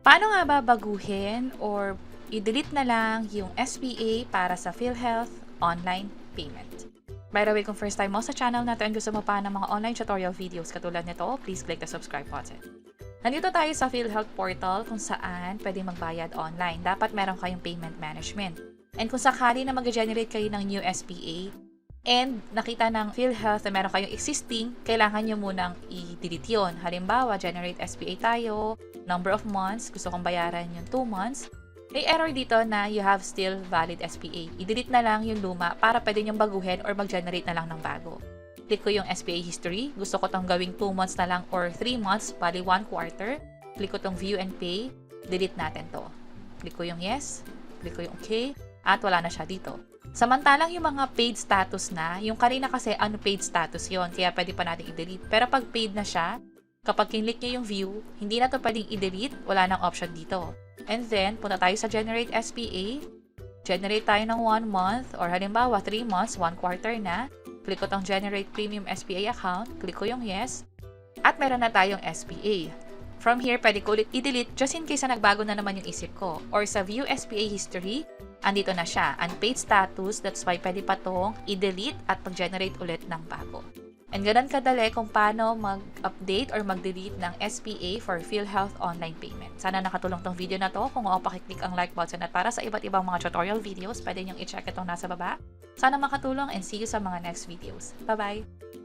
Paano nga ba baguhin or i-delete na lang yung SPA para sa PhilHealth online payment? By the way, kung first time mo sa channel na to and gusto mo pa ng mga online tutorial videos katulad nito, please click the subscribe button. Nandito tayo sa PhilHealth portal kung saan pwedeng magbayad online. Dapat meron kayong payment management. And kung sakali na mag-generate kayo ng new SPA and nakita ng PhilHealth na meron kayong existing, kailangan nyo munang i-delete yun. Halimbawa, generate SPA tayo, number of months, gusto kong bayaran yung 2 months. May error dito na you have still valid SPA. I-delete na lang yung luma para pwede nyong baguhin or mag-generate na lang ng bago. Click ko yung SPA history. Gusto ko tong gawing 2 months na lang or 3 months, bali 1 quarter. Click ko tong view and pay. Delete natin to. Click ko yung yes. Click ko yung okay. At wala na siya dito. Samantalang yung mga paid status na, yung kanina kasi unpaid status yon, kaya pwede pa natin i-delete. Pero pag paid na siya, kapag kinlik nyo yung view, hindi na to pwedeng i-delete, wala nang option dito. And then, punta tayo sa generate SPA. Generate tayo ng 1 month or halimbawa 3 months, 1 quarter na. Click ko tong generate premium SPA account. Click ko yung yes. At meron na tayong SPA. From here, pwede ko ulit i-delete just in case na nagbago na naman yung isip ko. Or sa view SPA history, andito na siya. Unpaid status, that's why pwede pa tong i-delete at mag-generate ulit ng bago. And ganun kadali kung paano mag-update or mag-delete ng SPA for PhilHealth online payment. Sana nakatulong tong video na to. Kung oo, pakiclick ang like button at para sa iba't ibang mga tutorial videos, pwede niyong i-check itong nasa baba. Sana makatulong and see you sa mga next videos. Bye-bye!